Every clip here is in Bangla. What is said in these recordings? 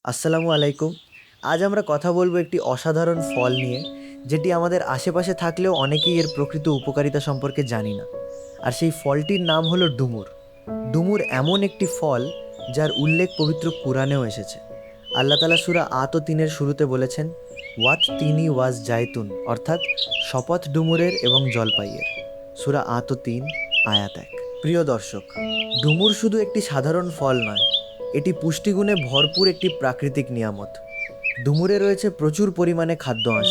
আসসালামু আলাইকুম। আজ আমরা কথা বলবো একটি অসাধারণ ফল নিয়ে, যেটি আমাদের আশেপাশে থাকলেও অনেকেই এর প্রকৃত উপকারিতা সম্পর্কে জানি না। আর সেই ফলটির নাম হলো ডুমুর। ডুমুর এমন একটি ফল যার উল্লেখ পবিত্র কুরআনেও এসেছে। আল্লাহ তাআলা সূরা আত-তিনের শুরুতে বলেছেন, ওয়াত তিনি ওয়াজ জাইতুন, অর্থাৎ শপথ ডুমুরের এবং জলপাইয়ের। সূরা আত-তিন আয়াত ১। প্রিয় দর্শক, ডুমুর শুধু একটি সাধারণ ফল নয়, এটি পুষ্টিগুণে ভরপুর একটি প্রাকৃতিক নিয়ামত। ডুমুরে রয়েছে প্রচুর পরিমাণে খাদ্য আঁশ,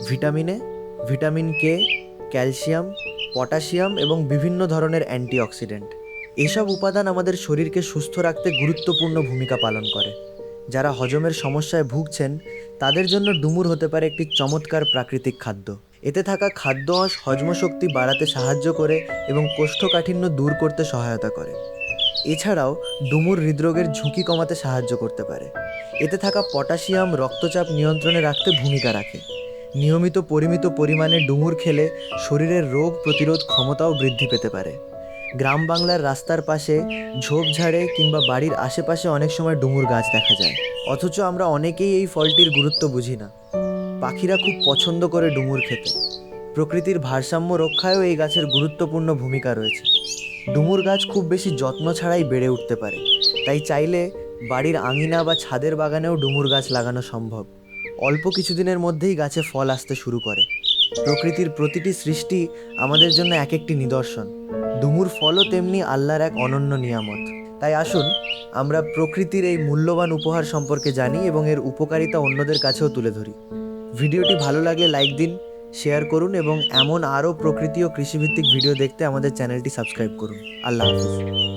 ভিটামিনে ভিটামিন কে, ক্যালসিয়াম, পটাশিয়াম এবং বিভিন্ন ধরনের অ্যান্টিঅক্সিডেন্ট। এসব উপাদান আমাদের শরীরকে সুস্থ রাখতে গুরুত্বপূর্ণ ভূমিকা পালন করে। যারা হজমের সমস্যায় ভুগছেন তাদের জন্য ডুমুর হতে পারে একটি চমৎকার প্রাকৃতিক খাদ্য। এতে থাকা খাদ্য আঁশ হজমশক্তি বাড়াতে সাহায্য করে এবং কোষ্ঠকাঠিন্য দূর করতে সহায়তা করে। এছাড়াও ডুমুর হৃদরোগের ঝুঁকি কমাতে সাহায্য করতে পারে। এতে থাকা পটাশিয়াম রক্তচাপ নিয়ন্ত্রণে রাখতে ভূমিকা রাখে। নিয়মিত পরিমিত পরিমাণে ডুমুর খেলে শরীরের রোগ প্রতিরোধ ক্ষমতাও বৃদ্ধি পেতে পারে। গ্রাম বাংলার রাস্তার পাশে, ঝোপঝাড়ে কিংবা বাড়ির আশেপাশে অনেক সময় ডুমুর গাছ দেখা যায়, অথচ আমরা অনেকেই এই ফলটির গুরুত্ব বুঝি না। পাখিরা খুব পছন্দ করে ডুমুর খেতে। প্রকৃতির ভারসাম্য রক্ষায়ও এই গাছের গুরুত্বপূর্ণ ভূমিকা রয়েছে। ডুমুর গাছ খুব বেশি যত্ন ছাড়াই বেড়ে উঠতে পারে, তাই চাইলে বাড়ির আঙিনা বা ছাদের বাগানেও ডুমুর গাছ লাগানো সম্ভব। অল্প কিছুদিনের মধ্যেই গাছে ফল আসতে শুরু করে। প্রকৃতির প্রতিটি সৃষ্টি আমাদের জন্য এক একটি নিদর্শন। ডুমুর ফলও তেমনি আল্লাহর এক অনন্য নিয়ামত। তাই আসুন আমরা প্রকৃতির এই মূল্যবান উপহার সম্পর্কে জানি এবং এর উপকারিতা অন্যদের কাছেও তুলে ধরি। ভিডিওটি ভালো লাগলে লাইক দিন, শেয়ার করুন এবং এমন আরও প্রকৃতি ও কৃষিভিত্তিক ভিডিও দেখতে আমাদের চ্যানেলটি সাবস্ক্রাইব করুন। আল্লাহ হাফিজ।